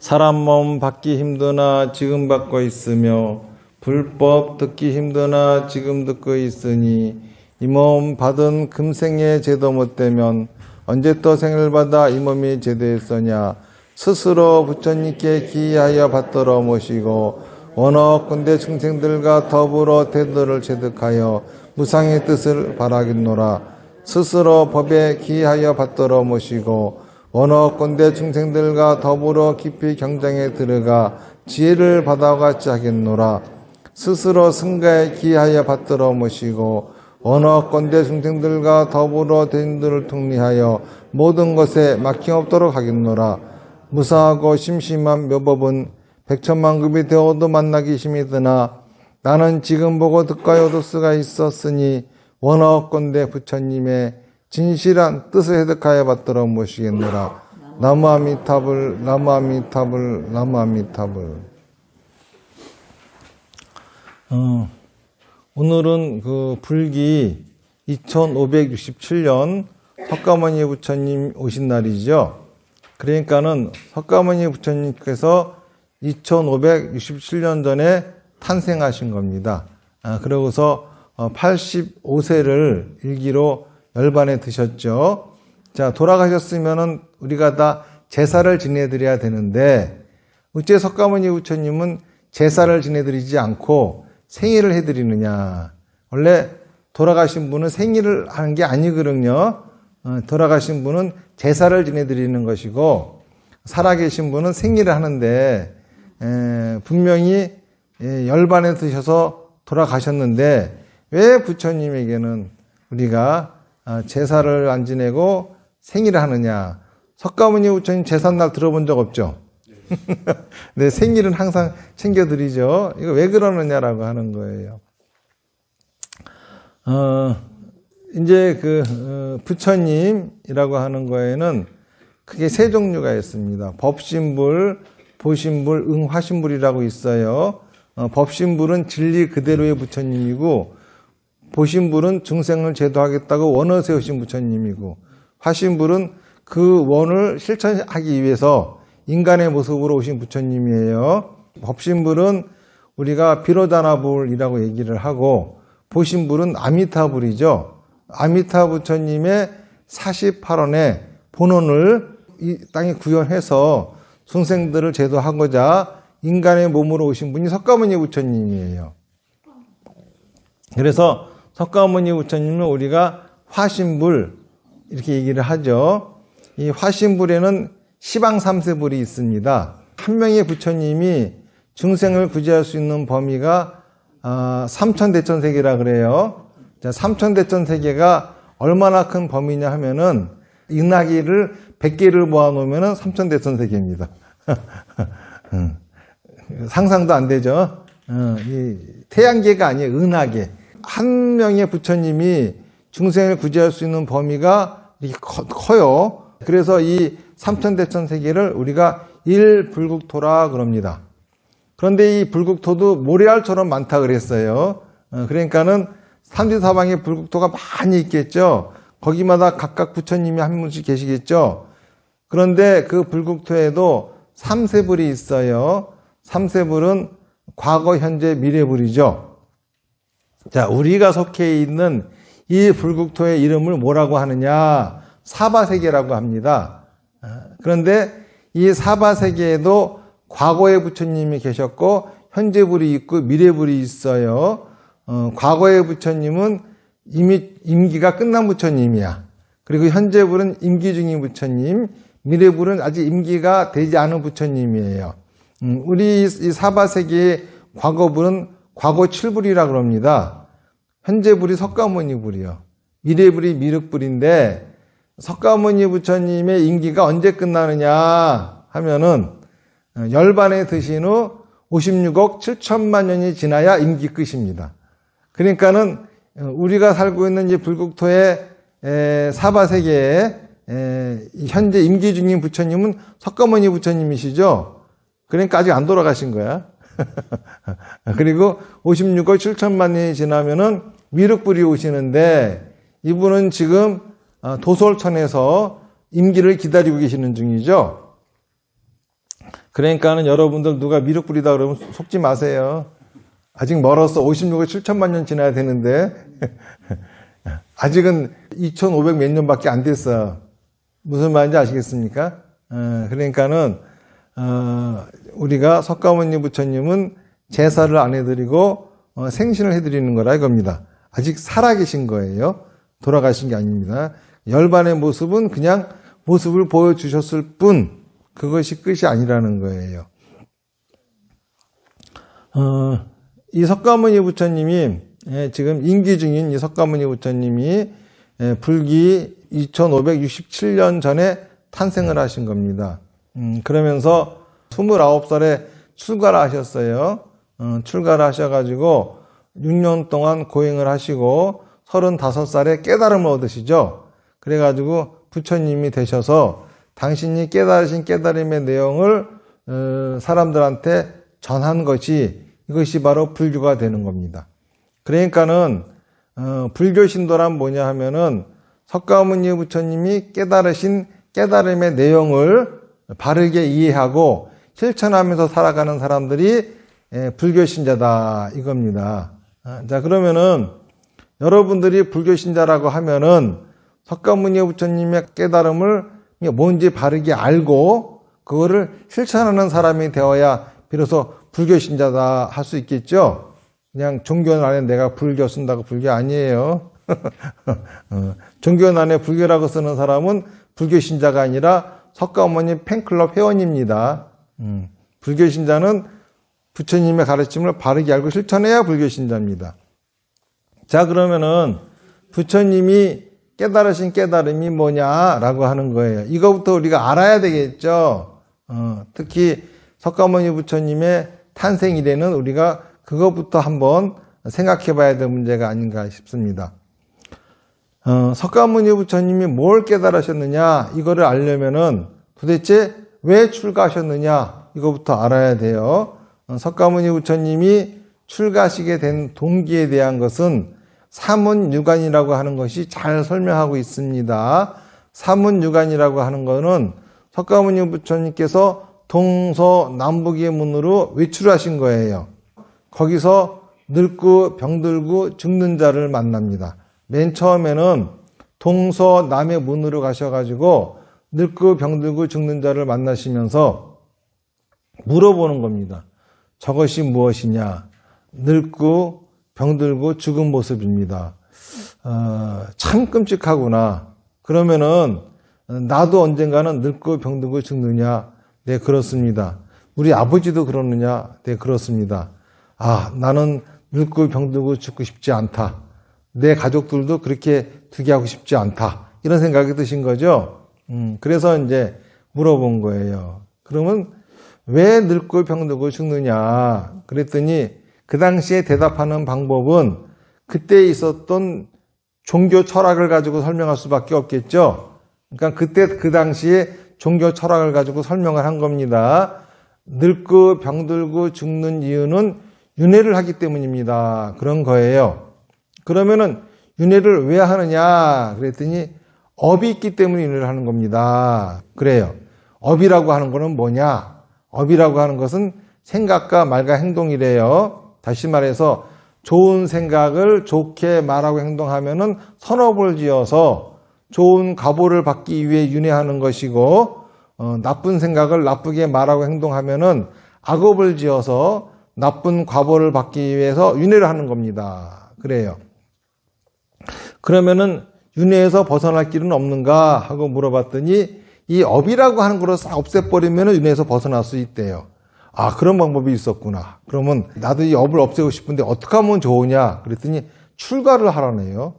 사람 몸 받기 힘드나 지금 받고 있으며 불법 듣기 힘드나 지금 듣고 있으니 이 몸 받은 금생의 제도 못되면 언제 또 생을 받아 이 몸이 제도했으냐. 스스로 부처님께 기하여 받들어 모시고 원어군대 중생들과 더불어 태도를 체득하여 무상의 뜻을 바라겠노라. 스스로 법에 기하여 받들어 모시고 원어군대 중생들과 더불어 깊이 경장에 들어가 지혜를 받아같이 하겠노라. 스스로 승가에 기하여 받들어 모시고 원어권대 중생들과 더불어 대인들을 통리하여 모든 것에 막힘없도록 하겠노라. 무사하고 심심한 묘법은 백천만급이 되어도 만나기 힘이 드나 나는 지금 보고 듣가요도 수가 있었으니 원어권대 부처님의 진실한 뜻을 해득하여 받들어 모시겠노라. 나무아미타불 나무아미타불 나무아미타불. 오늘은 그 불기 2567년 석가모니 부처님 오신 날이죠. 그러니까는 석가모니 부처님께서 2567년 전에 탄생하신 겁니다. 그러고서 85세를 일기로 열반에 드셨죠. 자, 돌아가셨으면은 우리가 다 제사를 지내드려야 되는데 어째 석가모니 부처님은 제사를 지내드리지 않고 생일을 해드리느냐. 원래 돌아가신 분은 생일을 하는 게 아니거든요. 돌아가신 분은 제사를 지내드리는 것이고 살아계신 분은 생일을 하는데 분명히 열반에 드셔서 돌아가셨는데 왜 부처님에게는 우리가 제사를 안 지내고 생일을 하느냐. 석가모니 부처님 제삿날 들어본 적 없죠? 네, 생일은 항상 챙겨드리죠. 이거 왜 그러느냐라고 하는 거예요. 이제 부처님이라고 하는 거에는 크게 세 종류가 있습니다. 법신불, 보신불, 응화신불이라고 있어요. 법신불은 진리 그대로의 부처님이고, 보신불은 중생을 제도하겠다고 원을 세우신 부처님이고, 화신불은 그 원을 실천하기 위해서 인간의 모습으로 오신 부처님이에요. 법신불은 우리가 비로자나불이라고 얘기를 하고 보신불은 아미타불이죠. 아미타 부처님의 48원의 본원을 이 땅에 구현해서 중생들을 제도하고자 인간의 몸으로 오신 분이 석가모니 부처님이에요. 그래서 석가모니 부처님은 우리가 화신불 이렇게 얘기를 하죠. 이 화신불에는 시방 3세불이 있습니다. 한 명의 부처님이 중생을 구제할 수 있는 범위가 삼천대천세계라 그래요. 자, 삼천대천세계가 얼마나 큰 범위냐 하면은 은하계를 100개를 모아놓으면은 삼천대천세계입니다. 상상도 안 되죠. 이 태양계가 아니에요. 은하계. 한 명의 부처님이 중생을 구제할 수 있는 범위가 이렇게 커요. 그래서 이 삼천대천세계를 우리가 일불국토라 그럽니다. 그런데 이 불국토도 모래알처럼 많다 그랬어요. 그러니까는 삼지사방에 불국토가 많이 있겠죠. 거기마다 각각 부처님이 한 분씩 계시겠죠. 그런데 그 불국토에도 삼세불이 있어요. 삼세불은 과거, 현재, 미래불이죠. 자, 우리가 속해 있는 이 불국토의 이름을 뭐라고 하느냐? 사바세계라고 합니다. 그런데 이 사바세계에도 과거의 부처님이 계셨고 현재불이 있고 미래불이 있어요. 과거의 부처님은 이미 임기가 끝난 부처님이야. 그리고 현재불은 임기 중인 부처님, 미래불은 아직 임기가 되지 않은 부처님이에요. 우리 이 사바세계의 과거불은 과거 7불이라고 합니다. 현재불이 석가모니불이요. 미래불이 미륵불인데 석가모니 부처님의 임기가 언제 끝나느냐 하면은 열반에 드신 후 56억 7천만 년이 지나야 임기 끝입니다. 그러니까는 우리가 살고 있는 이 불국토의 사바세계에 현재 임기 중인 부처님은 석가모니 부처님이시죠. 그러니까 아직 안 돌아가신 거야. 그리고 56억 7천만 년이 지나면은 미륵불이 오시는데 이분은 지금 도솔천에서 임기를 기다리고 계시는 중이죠. 그러니까는 여러분들 누가 미륵 뿌리다 그러면 속지 마세요. 아직 멀었어. 56억 7천만 년 지나야 되는데 아직은 2,500 몇 년밖에 안 됐어. 무슨 말인지 아시겠습니까? 그러니까는 우리가 석가모니 부처님은 제사를 안 해드리고 생신을 해드리는 거라 이겁니다. 아직 살아계신 거예요. 돌아가신 게 아닙니다. 열반의 모습은 그냥 모습을 보여주셨을 뿐 그것이 끝이 아니라는 거예요. 이 석가모니 부처님이 지금 임기 중인 이 석가모니 부처님이 불기 2567년 전에 탄생을 하신 겁니다. 그러면서 29살에 출가를 하셨어요. 출가를 하셔가지고 6년 동안 고행을 하시고 35살에 깨달음을 얻으시죠. 그래가지고 부처님이 되셔서 당신이 깨달으신 깨달음의 내용을 사람들한테 전한 것이 이것이 바로 불교가 되는 겁니다. 그러니까는 불교 신도란 뭐냐 하면은 석가모니 부처님이 깨달으신 깨달음의 내용을 바르게 이해하고 실천하면서 살아가는 사람들이 불교 신자다 이겁니다. 자, 그러면은 여러분들이 불교 신자라고 하면은 석가모니 부처님의 깨달음을 뭔지 바르게 알고 그거를 실천하는 사람이 되어야 비로소 불교 신자다 할 수 있겠죠. 그냥 종교 안에 내가 불교 쓴다고 불교 아니에요. 종교 안에 불교라고 쓰는 사람은 불교 신자가 아니라 석가모니 팬클럽 회원입니다. 불교 신자는 부처님의 가르침을 바르게 알고 실천해야 불교 신자입니다. 자, 그러면은 부처님이 깨달으신 깨달음이 뭐냐라고 하는 거예요. 이거부터 우리가 알아야 되겠죠. 특히 석가모니 부처님의 탄생 이래는 우리가 그것부터 한번 생각해 봐야 될 문제가 아닌가 싶습니다. 석가모니 부처님이 뭘 깨달으셨느냐 이거를 알려면은 도대체 왜 출가하셨느냐 이거부터 알아야 돼요. 석가모니 부처님이 출가하시게 된 동기에 대한 것은 사문유관이라고 하는 것이 잘 설명하고 있습니다. 사문유관이라고 하는 것은 석가모니 부처님께서 동서남북의 문으로 외출하신 거예요. 거기서 늙고 병들고 죽는 자를 만납니다. 맨 처음에는 동서남의 문으로 가셔가지고 늙고 병들고 죽는 자를 만나시면서 물어보는 겁니다. 저것이 무엇이냐? 늙고 병들고 죽은 모습입니다. 참 끔찍하구나. 그러면은 나도 언젠가는 늙고 병들고 죽느냐? 네, 그렇습니다. 우리 아버지도 그러느냐? 네, 그렇습니다. 아, 나는 늙고 병들고 죽고 싶지 않다. 내 가족들도 그렇게 두게 하고 싶지 않다. 이런 생각이 드신 거죠? 그래서 이제 물어본 거예요. 그러면 왜 늙고 병들고 죽느냐? 그랬더니 그 당시에 대답하는 방법은 그때 있었던 종교 철학을 가지고 설명할 수밖에 없겠죠. 그러니까 그때 그 당시에 종교 철학을 가지고 설명을 한 겁니다. 늙고 병들고 죽는 이유는 윤회를 하기 때문입니다. 그런 거예요. 그러면은 윤회를 왜 하느냐 그랬더니 업이 있기 때문에 윤회를 하는 겁니다. 그래요. 업이라고 하는 거는 뭐냐? 업이라고 하는 것은 생각과 말과 행동이래요. 다시 말해서 좋은 생각을 좋게 말하고 행동하면은 선업을 지어서 좋은 과보를 받기 위해 윤회하는 것이고 나쁜 생각을 나쁘게 말하고 행동하면은 악업을 지어서 나쁜 과보를 받기 위해서 윤회를 하는 겁니다. 그래요. 그러면은 윤회에서 벗어날 길은 없는가 하고 물어봤더니 이 업이라고 하는 거를 싹 없애버리면 윤회에서 벗어날 수 있대요. 아, 그런 방법이 있었구나. 그러면 나도 이 업을 없애고 싶은데 어떻게 하면 좋으냐? 그랬더니 출가를 하라네요.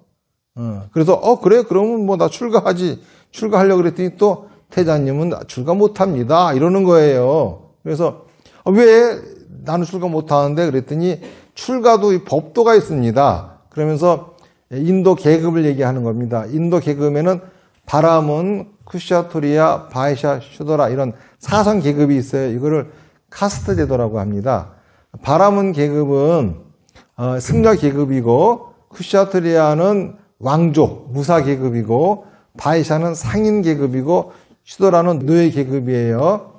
그래서 그래? 그러면 뭐 나 출가하지. 출가하려고 그랬더니 또 태자님은 출가 못합니다. 이러는 거예요. 그래서 왜 나는 출가 못하는데? 그랬더니 출가도 이 법도가 있습니다. 그러면서 인도 계급을 얘기하는 겁니다. 인도 계급에는 바라문, 쿠샤토리아, 바이샤, 슈도라 이런 사선 계급이 있어요. 이거를 카스트 제도라고 합니다. 바라문 계급은 승려 계급이고 쿠샤토리아는 왕족, 무사 계급이고 바이샤는 상인 계급이고 슈도라는 노예 계급이에요.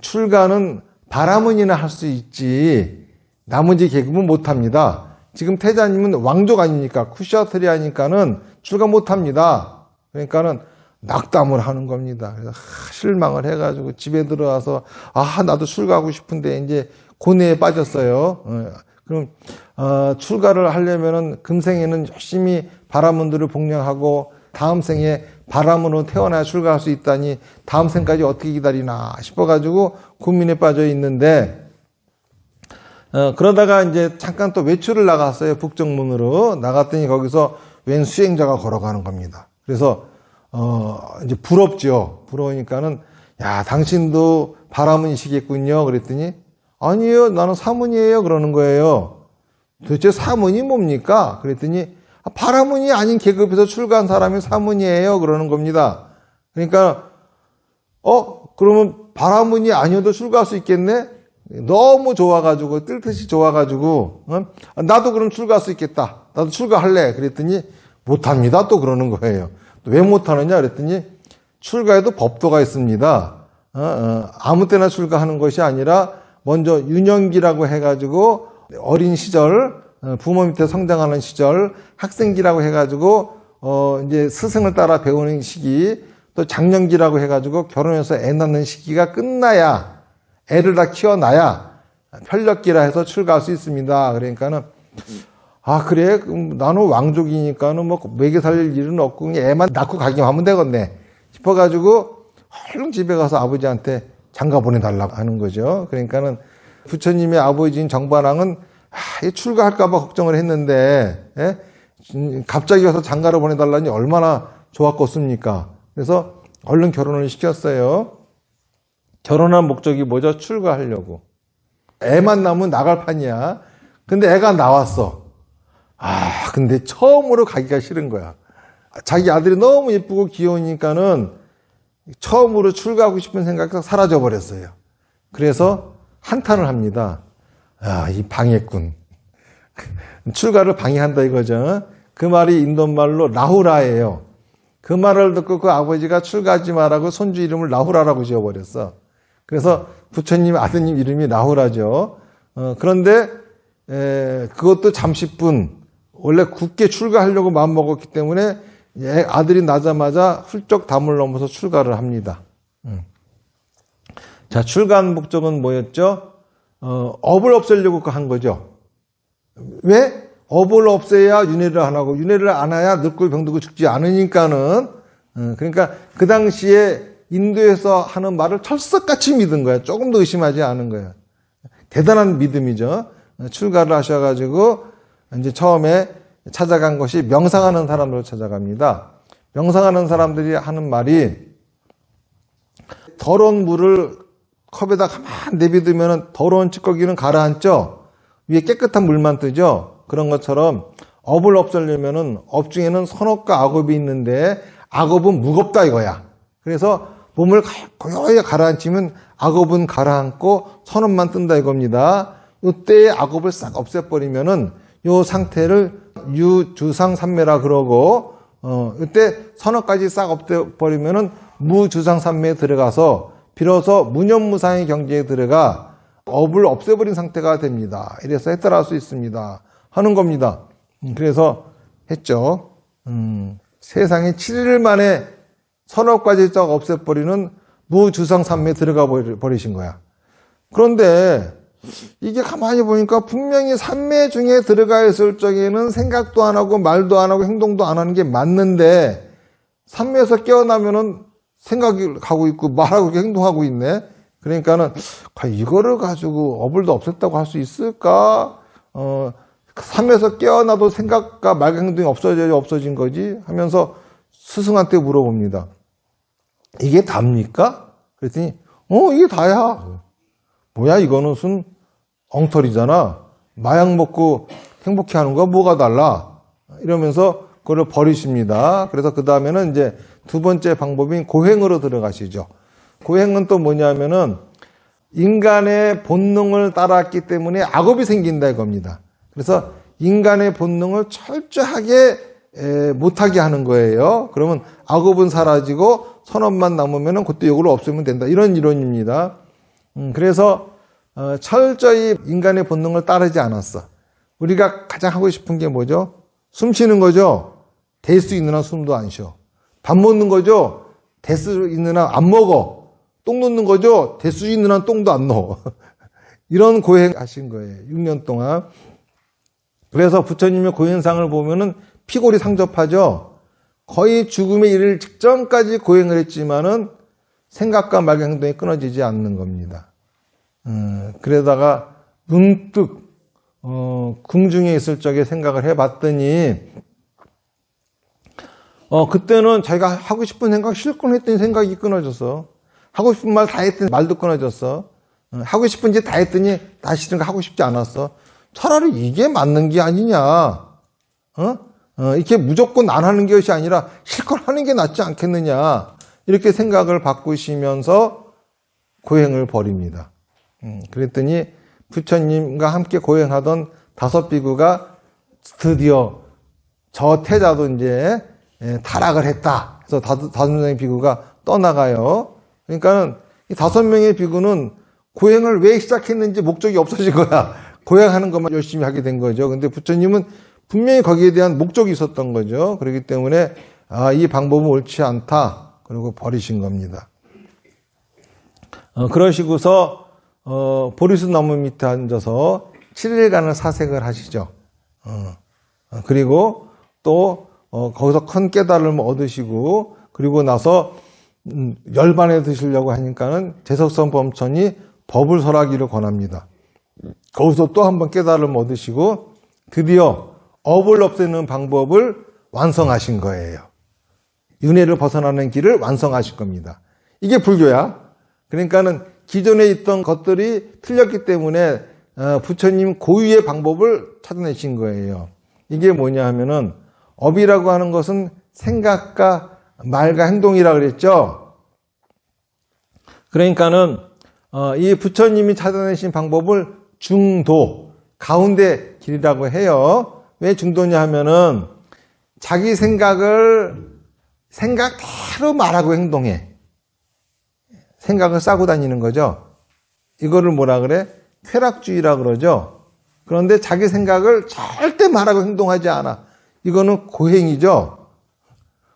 출가는 바라문이나 할 수 있지 나머지 계급은 못합니다. 지금 태자님은 왕족 아닙니까? 쿠샤트리아니까는 출가 못합니다. 그러니까는 낙담을 하는 겁니다. 그래서 실망을 해가지고 집에 들어와서 나도 출가하고 싶은데 이제 고뇌에 빠졌어요. 그럼 출가를 하려면은 금생에는 열심히 바라문들을 복령하고 다음 생에 바라문으로 태어나야 출가할 수 있다니 다음 생까지 어떻게 기다리나 싶어가지고 고민에 빠져 있는데 그러다가 이제 잠깐 또 외출을 나갔어요. 북정문으로 나갔더니 거기서 웬 수행자가 걸어가는 겁니다. 그래서 이제 부럽죠. 부러우니까는 야 당신도 바라문이시겠군요. 그랬더니 아니에요. 나는 사문이에요. 그러는 거예요. 도대체 사문이 뭡니까? 그랬더니 바라문이 아닌 계급에서 출가한 사람이 사문이에요. 그러는 겁니다. 그러니까 그러면 바라문이 아니어도 출가할 수 있겠네? 너무 좋아가지고 뜰 듯이 좋아가지고 나도 그럼 출가할 수 있겠다. 나도 출가할래. 그랬더니 못합니다. 또 그러는 거예요. 왜 못하느냐 그랬더니 출가에도 법도가 있습니다. 아무 때나 출가하는 것이 아니라 먼저 유년기라고 해가지고 어린 시절 부모 밑에 성장하는 시절 학생기라고 해가지고 이제 스승을 따라 배우는 시기 또 장년기라고 해가지고 결혼해서 애 낳는 시기가 끝나야 애를 다 키워놔야 편력기라 해서 출가할 수 있습니다. 그러니까는 그래 나는 왕족이니까는 뭐 매개 살릴 일은 없고 그냥 애만 낳고 가기만 하면 되겠네 싶어가지고 얼른 집에 가서 아버지한테 장가 보내달라고 하는 거죠. 그러니까는 부처님의 아버지인 정반왕은 출가할까봐 걱정을 했는데 갑자기 와서 장가를 보내달라니 얼마나 좋았겠습니까? 그래서 얼른 결혼을 시켰어요. 결혼한 목적이 뭐죠? 출가하려고. 애만 낳으면 나갈 판이야. 근데 애가 나왔어. 근데 처음으로 가기가 싫은 거야. 자기 아들이 너무 예쁘고 귀여우니까는 처음으로 출가하고 싶은 생각이 사라져 버렸어요. 그래서 한탄을 합니다. 이 방해꾼. 출가를 방해한다 이거죠. 그 말이 인도말로 라후라예요. 그 말을 듣고 그 아버지가 출가하지 말라고 손주 이름을 라후라라고 지어버렸어. 그래서 부처님 아드님 이름이 라후라죠. 그런데 그것도 잠시뿐 원래 굳게 출가하려고 마음먹었기 때문에 아들이 나자마자 훌쩍 담을 넘어서 출가를 합니다. 자, 출가한 목적은 뭐였죠? 업을 없애려고 한 거죠. 왜? 업을 없애야 윤회를 안 하고 윤회를 안 해야 늙고 병들고 죽지 않으니까는 그러니까 그 당시에 인도에서 하는 말을 철석같이 믿은 거예요. 조금도 의심하지 않은 거예요. 대단한 믿음이죠. 출가를 하셔가지고 이제 처음에 찾아간 것이 명상하는 사람으로 찾아갑니다. 명상하는 사람들이 하는 말이 더러운 물을 컵에다 가만 내비두면 더러운 찌꺼기는 가라앉죠. 위에 깨끗한 물만 뜨죠. 그런 것처럼 업을 없애려면은 업 중에는 선업과 악업이 있는데 악업은 무겁다 이거야. 그래서 몸을 고요히 가라앉히면 악업은 가라앉고 선업만 뜬다 이겁니다. 이때의 악업을 싹 없애버리면은 요 상태를 유주상삼매라 그러고 이때 선업까지 싹 없애버리면은 무주상삼매에 들어가서 비로소 무념무상의 경지에 들어가 업을 없애버린 상태가 됩니다. 이래서 해탈할 수 있습니다. 하는 겁니다. 그래서 했죠. 세상에 7일 만에 선업까지 쫙 없애버리는 무주상삼매에 들어가 버리신 거야. 그런데 이게 가만히 보니까 분명히 삼매 중에 들어가 있을 적에는 생각도 안 하고 말도 안 하고 행동도 안 하는 게 맞는데 삼매에서 깨어나면은 생각이 가고 있고 말하고 행동하고 있네. 그러니까는 이거를 가지고 업을 더 없앴다고 할 수 있을까? 삼매에서 깨어나도 생각과 말과 행동이 없어져야 없어진 거지 하면서 스승한테 물어봅니다. 이게 답니까? 그랬더니 이게 다야. 뭐야 이거는 무슨 엉터리잖아. 마약 먹고 행복해하는 거야 뭐가 달라? 이러면서 그걸 버리십니다. 그래서 그 다음에는 이제 두 번째 방법인 고행으로 들어가시죠. 고행은 또 뭐냐면은 인간의 본능을 따랐기 때문에 악업이 생긴다 이겁니다. 그래서 인간의 본능을 철저하게 못하게 하는 거예요. 그러면 악업은 사라지고 선업만 남으면은 그때 이걸 없애면 된다. 이런 이론입니다. 그래서 철저히 인간의 본능을 따르지 않았어. 우리가 가장 하고 싶은 게 뭐죠? 숨 쉬는 거죠. 될 수 있는 한 숨도 안 쉬어. 밥 먹는 거죠. 될 수 있는 한 안 먹어. 똥 놓는 거죠. 될 수 있는 한 똥도 안 넣어. 이런 고행하신 거예요. 6년 동안. 그래서 부처님의 고행상을 보면은 피골이 상접하죠. 거의 죽음에 이를 직전까지 고행을 했지만은 생각과 말과 행동이 끊어지지 않는 겁니다. 그러다가 문득 궁중에 있을 적에 생각을 해봤더니 그때는 자기가 하고 싶은 생각 실컷 했더니 생각이 끊어졌어. 하고 싶은 말 다 했더니 말도 끊어졌어. 하고 싶은 짓 다 했더니 다시 생각 하고 싶지 않았어. 차라리 이게 맞는 게 아니냐. 이렇게 무조건 안 하는 것이 아니라 실컷 하는 게 낫지 않겠느냐. 이렇게 생각을 바꾸시면서 고행을 벌입니다. 그랬더니 부처님과 함께 고행하던 5비구가 드디어 저 태자도 이제 타락을 했다. 그래서 5명의 비구가 떠나가요. 그러니까는 이 5명의 비구는 고행을 왜 시작했는지 목적이 없어진 거야. 고행하는 것만 열심히 하게 된 거죠. 근데 부처님은 분명히 거기에 대한 목적이 있었던 거죠. 그렇기 때문에 이 방법은 옳지 않다. 그리고 버리신 겁니다. 그러시고서 보리수 나무 밑에 앉아서 7일간을 사색을 하시죠. 그리고 또 거기서 큰 깨달음을 얻으시고 그리고 나서 열반에 드시려고 하니까는 재석선 범천이 법을 설하기를 권합니다. 거기서 또 한 번 깨달음을 얻으시고 드디어 업을 없애는 방법을 완성하신 거예요. 윤회를 벗어나는 길을 완성하실 겁니다. 이게 불교야. 그러니까는 기존에 있던 것들이 틀렸기 때문에 부처님 고유의 방법을 찾아내신 거예요. 이게 뭐냐 하면은 업이라고 하는 것은 생각과 말과 행동이라 그랬죠. 그러니까는 이 부처님이 찾아내신 방법을 중도, 가운데 길이라고 해요. 왜 중도냐 하면은 자기 생각대로 말하고 행동해. 생각을 싸고 다니는 거죠. 이거를 뭐라 그래? 쾌락주의라 그러죠. 그런데 자기 생각을 절대 말하고 행동하지 않아. 이거는 고행이죠.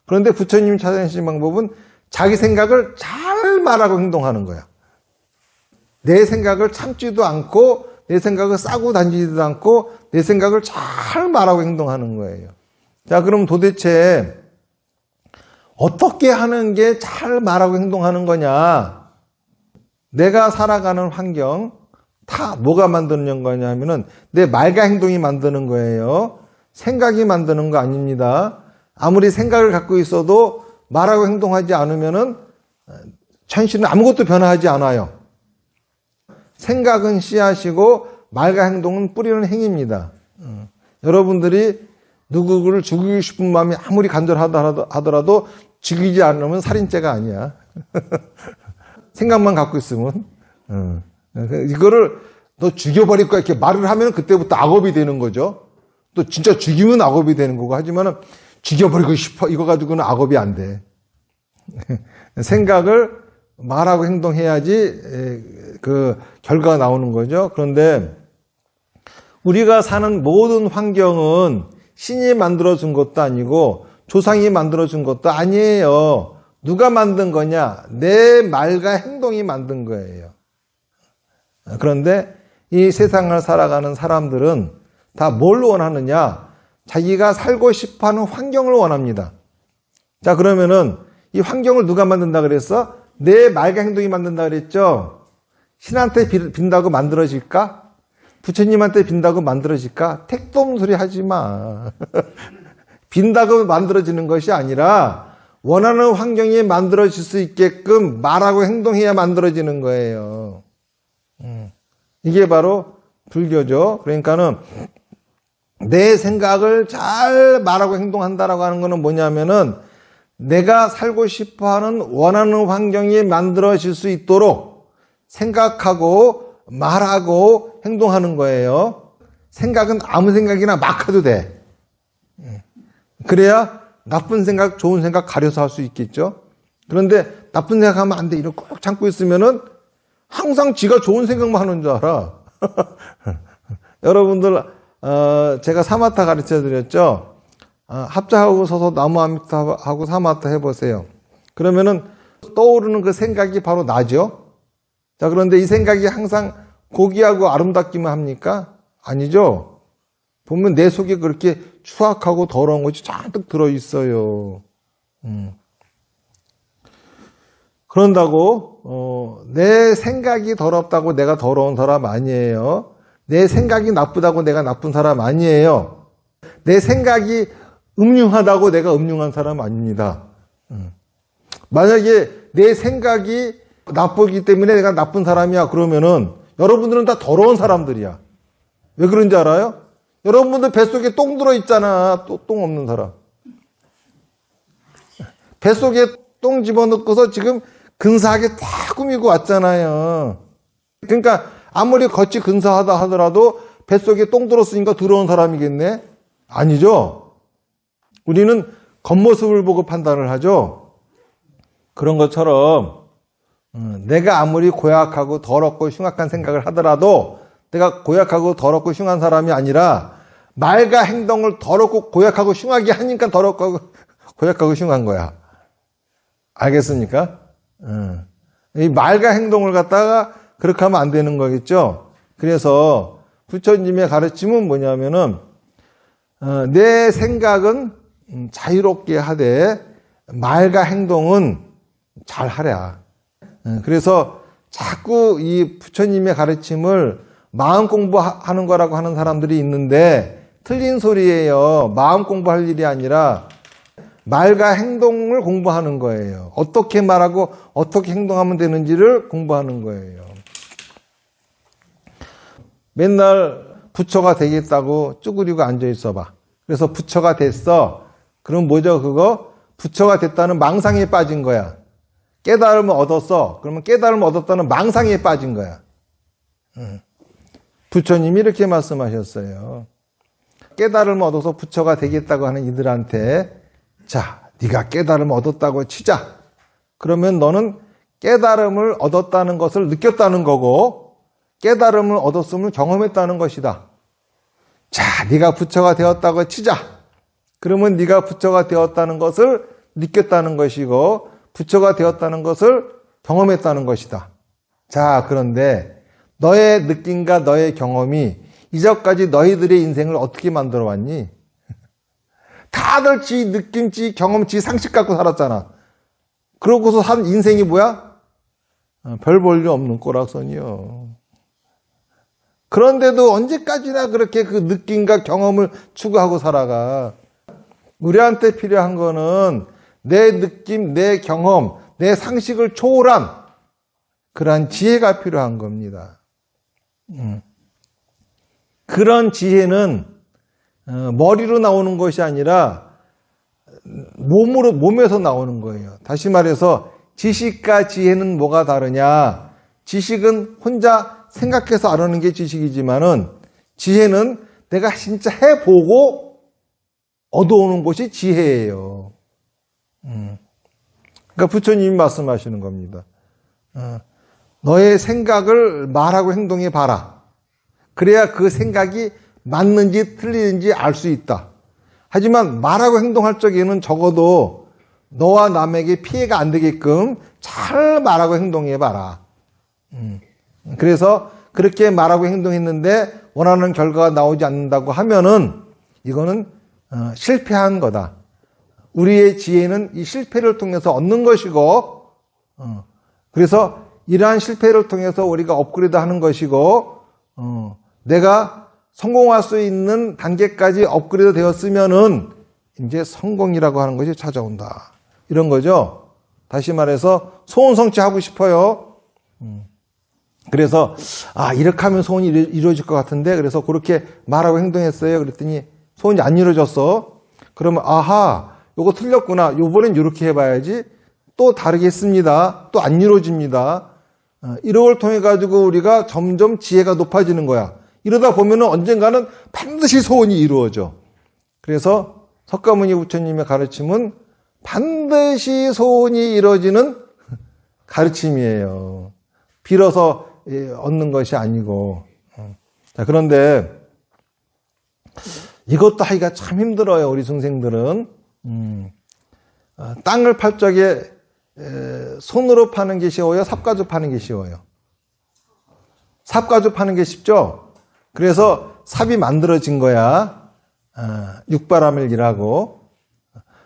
그런데 부처님이 찾아내신 방법은 자기 생각을 잘 말하고 행동하는 거야. 내 생각을 참지도 않고 내 생각을 싸고 다니지도 않고 내 생각을 잘 말하고 행동하는 거예요. 자, 그럼 도대체 어떻게 하는 게 잘 말하고 행동하는 거냐? 내가 살아가는 환경 다 뭐가 만드는 거냐 하면은 내 말과 행동이 만드는 거예요. 생각이 만드는 거 아닙니다. 아무리 생각을 갖고 있어도 말하고 행동하지 않으면은 현실은 아무것도 변화하지 않아요. 생각은 씨앗이고 말과 행동은 뿌리는 행입니다. 여러분들이 누구를 죽이고 싶은 마음이 아무리 간절하더라도 죽이지 않으면 살인죄가 아니야. 생각만 갖고 있으면. 이거를 너 죽여버릴 거야 이렇게 말을 하면 그때부터 악업이 되는 거죠. 또 진짜 죽이면 악업이 되는 거고 하지만은 죽여버리고 싶어 이거 가지고는 악업이 안 돼. 생각을 말하고 행동해야지 그 결과가 나오는 거죠. 그런데 우리가 사는 모든 환경은 신이 만들어준 것도 아니고 조상이 만들어준 것도 아니에요. 누가 만든 거냐? 내 말과 행동이 만든 거예요. 그런데 이 세상을 살아가는 사람들은 다 뭘 원하느냐? 자기가 살고 싶어하는 환경을 원합니다. 자, 그러면은 이 환경을 누가 만든다 그랬어? 내 말과 행동이 만든다 그랬죠? 신한테 빈다고 만들어질까? 부처님한테 빈다고 만들어질까? 택도 없는 소리 하지 마. 빈다고 만들어지는 것이 아니라 원하는 환경이 만들어질 수 있게끔 말하고 행동해야 만들어지는 거예요. 이게 바로 불교죠. 그러니까는 내 생각을 잘 말하고 행동한다라고 하는 것은 뭐냐면은 내가 살고 싶어하는 원하는 환경이 만들어질 수 있도록 생각하고 말하고 행동하는 거예요. 생각은 아무 생각이나 막 해도 돼. 그래야 나쁜 생각, 좋은 생각 가려서 할 수 있겠죠. 그런데 나쁜 생각하면 안 돼. 이렇게 꼭 참고 있으면은 항상 지가 좋은 생각만 하는 줄 알아. 여러분들 제가 사마타 가르쳐 드렸죠. 합자하고 서서 나무아미타하고 사마타 해보세요. 그러면은 떠오르는 그 생각이 바로 나죠. 자, 그런데 이 생각이 항상 고귀하고 아름답기만 합니까? 아니죠. 보면 내 속에 그렇게 추악하고 더러운 것이 잔뜩 들어있어요. 그런다고 내 생각이 더럽다고 내가 더러운 사람 아니에요. 내 생각이 나쁘다고 내가 나쁜 사람 아니에요. 내 생각이 음흉하다고 내가 음흉한 사람 아닙니다. 만약에 내 생각이 나쁘기 때문에 내가 나쁜 사람이야 그러면은 여러분들은 다 더러운 사람들이야. 왜 그런지 알아요? 여러분들 뱃속에 똥 들어있잖아. 똥 없는 사람. 뱃속에 똥 집어넣고서 지금 근사하게 다 꾸미고 왔잖아요. 그러니까 아무리 겉이 근사하다 하더라도 뱃속에 똥 들었으니까 더러운 사람이겠네? 아니죠. 우리는 겉모습을 보고 판단을 하죠. 그런 것처럼 내가 아무리 고약하고 더럽고 흉악한 생각을 하더라도 내가 고약하고 더럽고 흉한 사람이 아니라 말과 행동을 더럽고 고약하고 흉하게 하니까 더럽고 고약하고 흉한 거야. 알겠습니까? 이 말과 행동을 갖다가 그렇게 하면 안 되는 거겠죠. 그래서 부처님의 가르침은 뭐냐면은 내 생각은 자유롭게 하되 말과 행동은 잘 하랴. 그래서 자꾸 이 부처님의 가르침을 마음 공부하는 거라고 하는 사람들이 있는데 틀린 소리예요. 마음 공부할 일이 아니라 말과 행동을 공부하는 거예요. 어떻게 말하고 어떻게 행동하면 되는지를 공부하는 거예요. 맨날 부처가 되겠다고 쭈그리고 앉아 있어봐. 그래서 부처가 됐어. 그럼 뭐죠 그거? 부처가 됐다는 망상에 빠진 거야. 깨달음을 얻었어. 그러면 깨달음을 얻었다는 망상에 빠진 거야. 부처님이 이렇게 말씀하셨어요. 깨달음을 얻어서 부처가 되겠다고 하는 이들한테 자, 네가 깨달음을 얻었다고 치자. 그러면 너는 깨달음을 얻었다는 것을 느꼈다는 거고 깨달음을 얻었음을 경험했다는 것이다. 자, 네가 부처가 되었다고 치자. 그러면 네가 부처가 되었다는 것을 느꼈다는 것이고 부처가 되었다는 것을 경험했다는 것이다. 자, 그런데 너의 느낌과 너의 경험이 이전까지 너희들의 인생을 어떻게 만들어 왔니? 다들 지 느낌, 지 경험, 지 상식 갖고 살았잖아. 그러고서 산 인생이 뭐야? 별 볼 일 없는 꼬락선이요. 그런데도 언제까지나 그렇게 그 느낌과 경험을 추구하고 살아가. 우리한테 필요한 거는 내 느낌, 내 경험, 내 상식을 초월한 그러한 지혜가 필요한 겁니다. 그런 지혜는 머리로 나오는 것이 아니라 몸에서 나오는 거예요. 다시 말해서 지식과 지혜는 뭐가 다르냐? 지식은 혼자 생각해서 알아는 게 지식이지만은 지혜는 내가 진짜 해보고 얻어오는 것이 지혜예요. 그러니까 부처님이 말씀하시는 겁니다. 너의 생각을 말하고 행동해 봐라. 그래야 그 생각이 맞는지 틀리는지 알 수 있다. 하지만 말하고 행동할 적에는 적어도 너와 남에게 피해가 안 되게끔 잘 말하고 행동해 봐라. 그래서 그렇게 말하고 행동했는데 원하는 결과가 나오지 않는다고 하면은 이거는 실패한 거다. 우리의 지혜는 이 실패를 통해서 얻는 것이고 그래서 이러한 실패를 통해서 우리가 업그레이드 하는 것이고 내가 성공할 수 있는 단계까지 업그레이드 되었으면은 이제 성공이라고 하는 것이 찾아온다. 이런 거죠. 다시 말해서 소원 성취하고 싶어요. 그래서 이렇게 하면 소원이 이루어질 것 같은데 그래서 그렇게 말하고 행동했어요. 그랬더니 소원이 안 이루어졌어. 그러면 요거 틀렸구나. 요번엔 이렇게 해봐야지. 또 다르게 했습니다. 또 안 이루어집니다. 이런 걸 통해 가지고 우리가 점점 지혜가 높아지는 거야. 이러다 보면은 언젠가는 반드시 소원이 이루어져. 그래서 석가모니 부처님의 가르침은 반드시 소원이 이루어지는 가르침이에요. 빌어서 얻는 것이 아니고. 자, 그런데 이것도 하기가 참 힘들어요, 우리 중생들은. 땅을 팔 적에 손으로 파는 게 쉬워요? 삽가죽 파는 게 쉬워요? 삽가죽 파는 게 쉽죠? 그래서 삽이 만들어진 거야. 육바람을 일하고.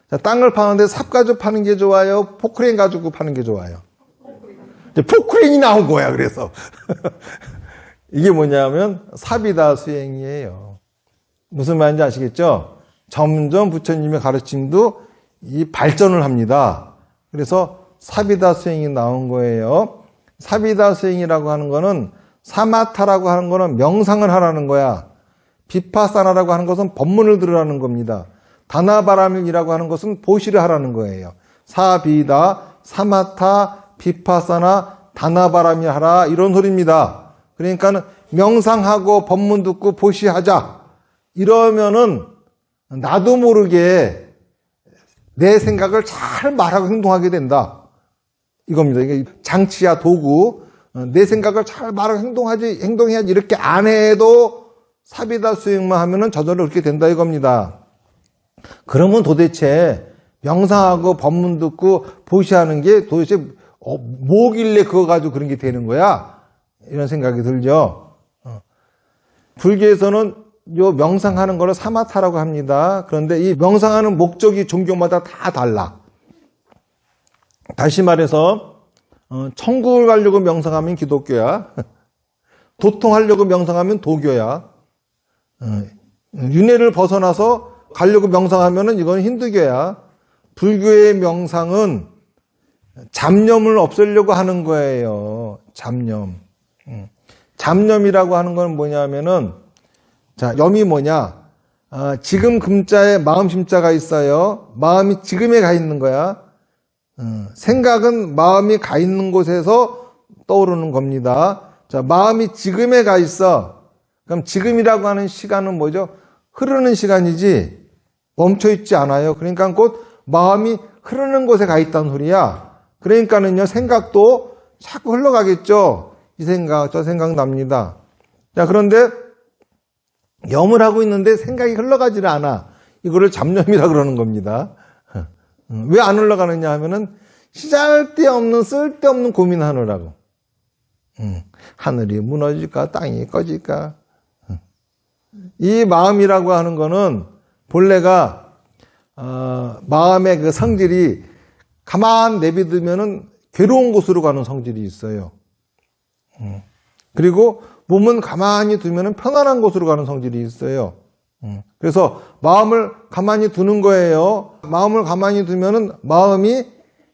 자, 땅을 파는데 삽가죽 파는 게 좋아요? 포크레인 가지고 파는 게 좋아요? 포크레인이 나온 거야, 그래서. 이게 뭐냐면 삽이다 수행이에요. 무슨 말인지 아시겠죠? 점점 부처님의 가르침도 이 발전을 합니다. 그래서 삽이다 수행이 나온 거예요. 삽이다 수행이라고 하는 거는 사마타라고 하는 거는 명상을 하라는 거야. 비파사나라고 하는 것은 법문을 들으라는 겁니다. 다나바라밀이라고 하는 것은 보시를 하라는 거예요. 사비다, 사마타, 비파사나, 다나바라밀 하라 이런 소리입니다. 그러니까 명상하고 법문 듣고 보시하자. 이러면은 나도 모르게 내 생각을 잘 말하고 행동하게 된다. 이겁니다. 이게 장치야 도구. 내 생각을 잘 말하고 행동해야지 이렇게 안 해도 사비다 수행만 하면은 저절로 그렇게 된다 이겁니다. 그러면 도대체 명상하고 법문 듣고 보시하는 게 도대체 뭐길래 그거 가지고 그런 게 되는 거야? 이런 생각이 들죠. 불교에서는 요 명상하는 거를 사마타라고 합니다. 그런데 이 명상하는 목적이 종교마다 다 달라. 다시 말해서 천국을 가려고 명상하면 기독교야. 도통하려고 명상하면 도교야. 윤회를 벗어나서 가려고 명상하면은 이건 힌두교야. 불교의 명상은 잡념을 없애려고 하는 거예요. 잡념. 잡념이라고 하는 건 뭐냐면은, 자, 염이 뭐냐? 지금 금자에 마음 심자가 있어요. 마음이 지금에 가 있는 거야. 생각은 마음이 가 있는 곳에서 떠오르는 겁니다. 자, 마음이 지금에 가 있어. 그럼 지금이라고 하는 시간은 뭐죠? 흐르는 시간이지 멈춰 있지 않아요. 그러니까 곧 마음이 흐르는 곳에 가 있다는 소리야. 그러니까는요, 생각도 자꾸 흘러가겠죠. 이 생각, 저 생각 납니다. 자, 그런데 염을 하고 있는데 생각이 흘러가지를 않아. 이거를 잡념이라 그러는 겁니다. 왜 안 흘러가느냐 하면은 시잘데없는 쓸데없는 고민하느라고. 하늘이 무너질까 땅이 꺼질까. 이 마음이라고 하는 거는 본래가 마음의 그 성질이 가만 내비두면은 괴로운 곳으로 가는 성질이 있어요. 그리고 몸은 가만히 두면은 편안한 곳으로 가는 성질이 있어요. 그래서 마음을 가만히 두는 거예요. 마음을 가만히 두면은 마음이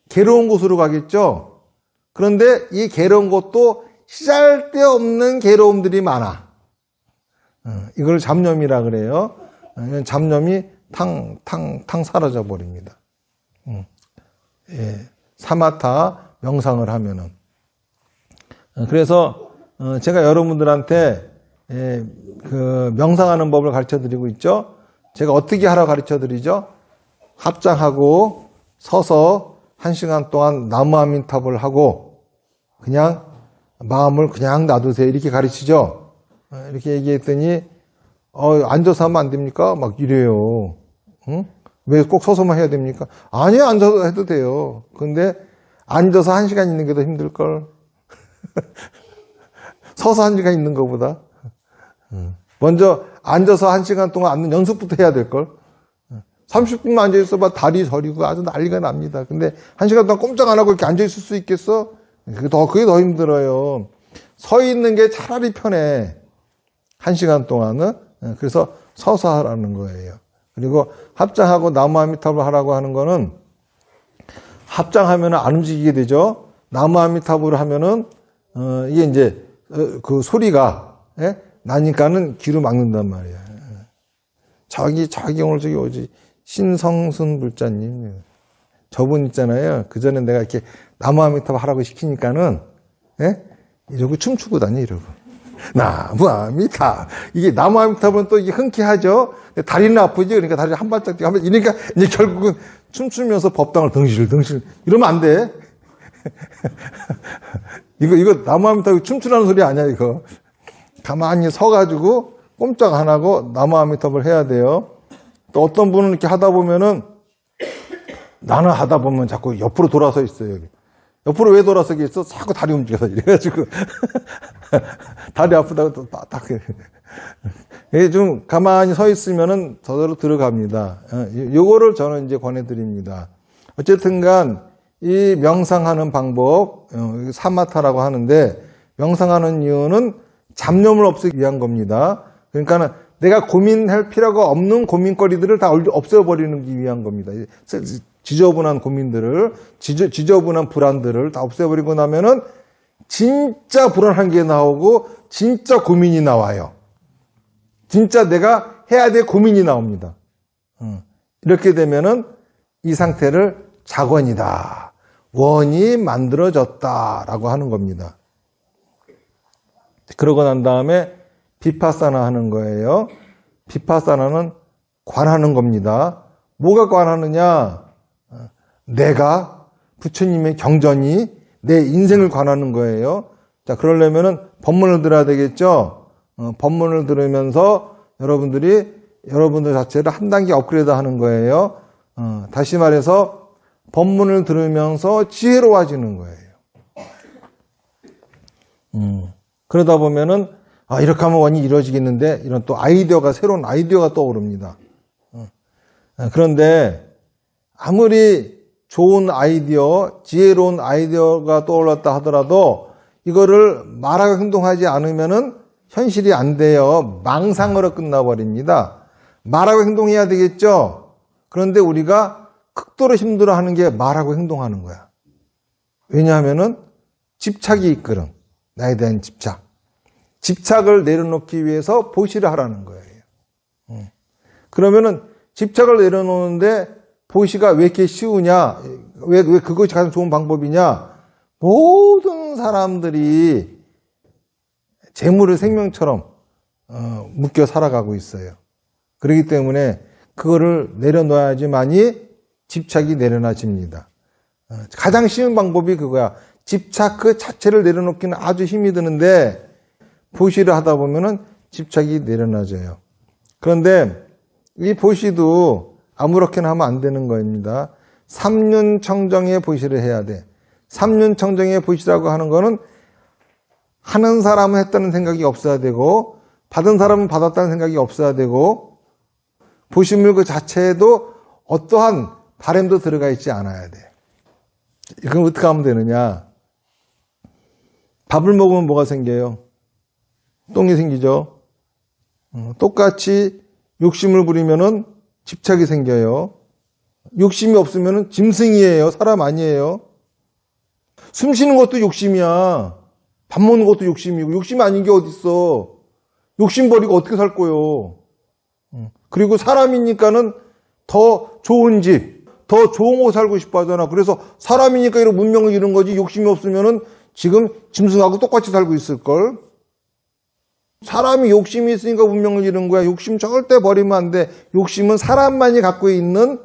괴로운 곳으로 가겠죠. 그런데 이 괴로운 곳도 시잘데없는 괴로움들이 많아. 이걸 잡념이라 그래요. 잡념이 탕 사라져 버립니다. 예, 사마타 명상을 하면은. 그래서 제가 여러분들한테 그 명상하는 법을 가르쳐 드리고 있죠. 제가 어떻게 하라고 가르쳐 드리죠? 합장하고 서서 1시간 동안 나무아미타불을 하고 그냥 마음을 그냥 놔두세요. 이렇게 가르치죠. 이렇게 얘기했더니 앉아서 하면 안 됩니까? 막 이래요. 응? 왜 꼭 서서만 해야 됩니까? 아니요, 앉아서 해도 돼요. 근데 앉아서 1시간 있는 게 더 힘들걸. 서서 1시간 있는 것보다. 먼저 앉아서 1시간 동안 앉는 연습부터 해야 될걸. 30분만 앉아있어봐 다리 저리고 아주 난리가 납니다. 근데 1시간 동안 꼼짝 안 하고 이렇게 앉아있을 수 있겠어? 그게 더 힘들어요. 서 있는 게 차라리 편해. 1시간 동안은. 그래서 서서 하라는 거예요. 그리고 합장하고 나무아미타불 하라고 하는 거는 합장하면 안 움직이게 되죠. 나무아미타불을 하면은 이게 이제 그 소리가 나니까는 귀로 막는단 말이야. 저기 오늘 저기 오지 신성순 불자님 저분 있잖아요. 그 전에 내가 이렇게 나무아미타불 하라고 시키니까는 이러고 춤추고 다녀 이러고. 나무아미타. 이게 나무아미타불은 또 이게 흔쾌하죠. 다리는 아프지. 그러니까 다리 한 발짝 뛰고 하면 이러니까 이제 결국은 춤추면서 법당을 덩실 이러면 안 돼. 이거 나무 아미타 춤추라는 소리 아니야, 이거. 가만히 서가지고 꼼짝 안 하고 나무 아미타불 해야 돼요. 또 어떤 분은 이렇게 하다 보면은 나는 하다 보면 자꾸 옆으로 돌아서 있어요. 여기. 옆으로 왜 돌아서게 있어? 자꾸 다리 움직여서 이래가지고 다리 아프다고 또 딱 좀 가만히 서 있으면은 저절로 들어갑니다. 요거를 저는 이제 권해드립니다. 어쨌든간 이 명상하는 방법 사마타라고 하는데 명상하는 이유는 잡념을 없애기 위한 겁니다. 그러니까 내가 고민할 필요가 없는 고민거리들을 다 없애버리기 위한 겁니다. 지저분한 고민들을, 지저분한 불안들을 다 없애버리고 나면은 진짜 불안한 게 나오고 진짜 고민이 나와요. 진짜 내가 해야 될 고민이 나옵니다. 이렇게 되면은 이 상태를 작원이다. 원이 만들어졌다라고 하는 겁니다. 그러고 난 다음에 비파사나 하는 거예요. 비파사나는 관하는 겁니다. 뭐가 관하느냐? 내가 부처님의 경전이 내 인생을 관하는 거예요. 자, 그러려면은 법문을 들어야 되겠죠? 법문을 들으면서 여러분들 자체를 한 단계 업그레이드 하는 거예요. 다시 말해서 법문을 들으면서 지혜로워지는 거예요. 그러다 보면은 이렇게 하면 원이 이루어지겠는데 이런 또 새로운 아이디어가 떠오릅니다. 그런데 아무리 좋은 아이디어, 지혜로운 아이디어가 떠올랐다 하더라도 이거를 말하고 행동하지 않으면은 현실이 안 돼요. 망상으로 끝나버립니다. 말하고 행동해야 되겠죠? 그런데 우리가 극도로 힘들어하는 게 말하고 행동하는 거야. 왜냐하면은 집착이 이끌은 나에 대한 집착. 집착을 내려놓기 위해서 보시를 하라는 거예요. 그러면은 집착을 내려놓는데 보시가 왜 이렇게 쉬우냐? 왜 그것이 가장 좋은 방법이냐? 모든 사람들이 재물을 생명처럼 묶여 살아가고 있어요. 그렇기 때문에 그거를 내려놓아야지만이 집착이 내려놔집니다. 가장 쉬운 방법이 그거야. 집착 그 자체를 내려놓기는 아주 힘이 드는데 보시를 하다 보면은 집착이 내려놔져요. 그런데 이 보시도 아무렇게나 하면 안 되는 겁니다. 삼륜청정의 보시를 해야 돼. 삼륜청정의 보시라고 하는 거는 하는 사람은 했다는 생각이 없어야 되고 받은 사람은 받았다는 생각이 없어야 되고 보시물 그 자체에도 어떠한 바램도 들어가 있지 않아야 돼. 그럼 어떻게 하면 되느냐? 밥을 먹으면 뭐가 생겨요? 똥이 생기죠. 똑같이 욕심을 부리면은 집착이 생겨요. 욕심이 없으면은 짐승이에요. 사람 아니에요. 숨 쉬는 것도 욕심이야. 밥 먹는 것도 욕심이고 욕심 아닌 게 어딨어. 욕심 버리고 어떻게 살 거요. 그리고 사람이니까는 더 좋은 집, 더 좋은 곳 살고 싶어 하잖아. 그래서 사람이니까 이런 문명을 잃은 거지 욕심이 없으면은 지금 짐승하고 똑같이 살고 있을걸. 사람이 욕심이 있으니까 문명을 잃은 거야. 욕심 절대 버리면 안 돼. 욕심은 사람만이 갖고 있는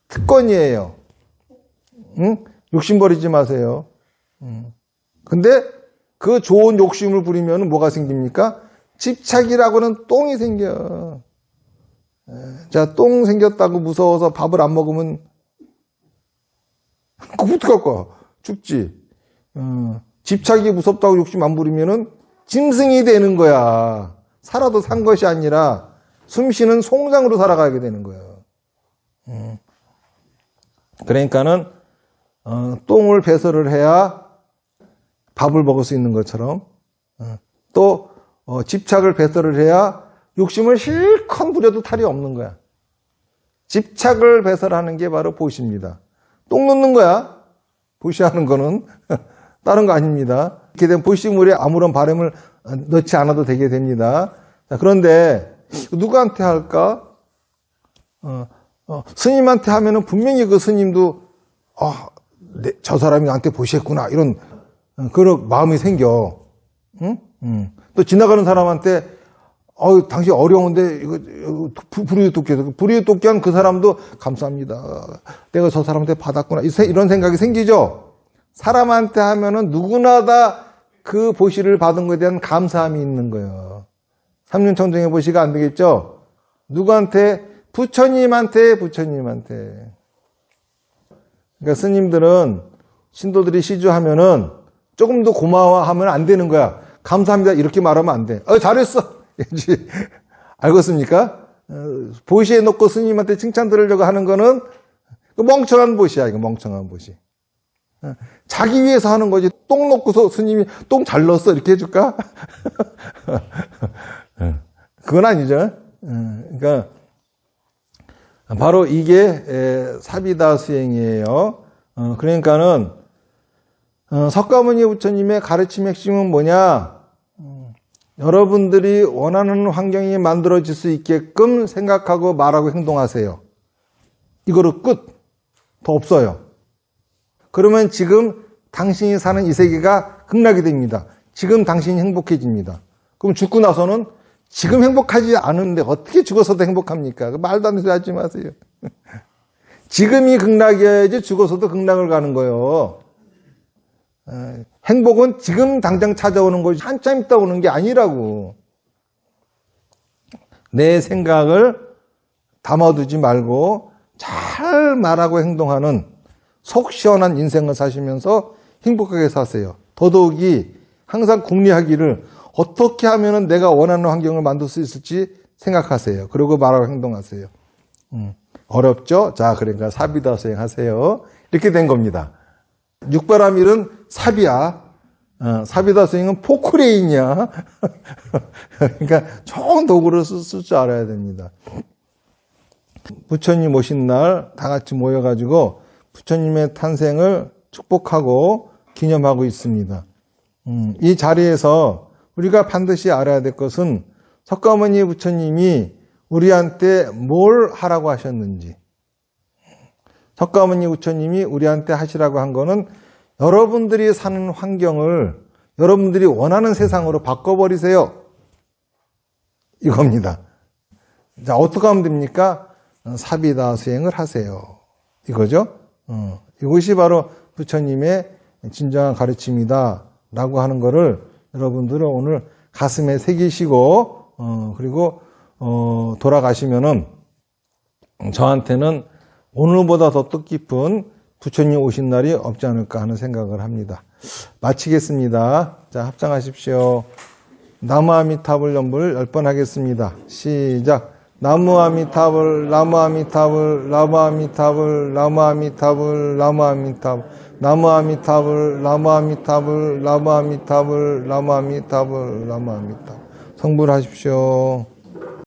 특권이에요. 응? 욕심 버리지 마세요. 근데 그 좋은 욕심을 부리면 뭐가 생깁니까? 집착이라고는 똥이 생겨. 자, 똥 생겼다고 무서워서 밥을 안 먹으면 그거 어떡할 거야? 죽지. 집착이 무섭다고 욕심 안 부리면은 짐승이 되는 거야. 살아도 산 것이 아니라 숨쉬는 송장으로 살아가게 되는 거예요. 그러니까는 똥을 배설을 해야 밥을 먹을 수 있는 것처럼 또 집착을 배설을 해야 욕심을 실컷 부려도 탈이 없는 거야. 집착을 배설하는 게 바로 보시입니다. 똥 넣는 거야. 보시하는 거는 다른 거 아닙니다. 이렇게 되면 보시물에 아무런 바램을 넣지 않아도 되게 됩니다. 자, 그런데 누구한테 할까? 스님한테 하면은 분명히 그 스님도 저 사람이 나한테 보시했구나 이런 그런 마음이 생겨. 응? 또 지나가는 사람한테 당신 어려운데 이거 불의도끼 불의도끼한 그 사람도 감사합니다. 내가 저 사람한테 받았구나 이런 생각이 생기죠. 사람한테 하면은 누구나 다 그 보시를 받은 것에 대한 감사함이 있는 거예요. 삼륜청정의 보시가 안 되겠죠? 누구한테? 부처님한테. 그러니까 스님들은 신도들이 시주하면은 조금 더 고마워하면 안 되는 거야. 감사합니다. 이렇게 말하면 안 돼. 잘했어. 알겠습니까? 보시에 놓고 스님한테 칭찬 들으려고 하는 거는 멍청한 보시야. 이거 멍청한 보시. 자기 위해서 하는 거지. 똥 놓고서 스님이 똥 잘 넣었어. 이렇게 해줄까? 그건 아니죠. 그러니까 바로 이게 사비다 수행이에요. 그러니까는 석가모니 부처님의 가르침의 핵심은 뭐냐? 여러분들이 원하는 환경이 만들어질 수 있게끔 생각하고 말하고 행동하세요. 이거로 끝. 더 없어요. 그러면 지금 당신이 사는 이 세계가 극락이 됩니다. 지금 당신이 행복해집니다. 그럼 죽고 나서는 지금 행복하지 않은데 어떻게 죽어서도 행복합니까? 말도 안 되는 소리 하지 마세요. 지금이 극락이어야지 죽어서도 극락을 가는 거예요. 행복은 지금 당장 찾아오는 것이 한참 있다 오는 게 아니라고. 내 생각을 담아두지 말고 잘 말하고 행동하는 속 시원한 인생을 사시면서 행복하게 사세요. 더더욱이 항상 궁리하기를 어떻게 하면 내가 원하는 환경을 만들 수 있을지 생각하세요. 그리고 말하고 행동하세요. 어렵죠? 자, 그러니까 사비다 수행하세요. 이렇게 된 겁니다. 육바라밀은 사비야. 사비다 수행은 포크레인이야. 그러니까 좋은 도구를 쓸 줄 알아야 됩니다. 부처님 오신 날 다 같이 모여가지고 부처님의 탄생을 축복하고 기념하고 있습니다. 이 자리에서 우리가 반드시 알아야 될 것은 석가모니 부처님이 우리한테 뭘 하라고 하셨는지, 석가모니 부처님이 우리한테 하시라고 한 거는 여러분들이 사는 환경을 여러분들이 원하는 세상으로 바꿔버리세요. 이겁니다. 자, 어떻게 하면 됩니까? 사비다 수행을 하세요. 이거죠? 이것이 바로 부처님의 진정한 가르침이다 라고 하는 거를 여러분들은 오늘 가슴에 새기시고 그리고 돌아가시면은 저한테는 오늘보다 더 뜻깊은 부처님 오신 날이 없지 않을까 하는 생각을 합니다. 마치겠습니다. 자, 합장하십시오. 나무 아미타불 연불 10번 하겠습니다. 시작. 나무 아미타불, 나무 아미타불, 나무 아미타불, 나무 아미타불, 나무 아미타불, 나무 아미타불, 나무 아미타불, 나무 아미타불, 나무 아미타불, 나무 아미타불. 성불하십시오.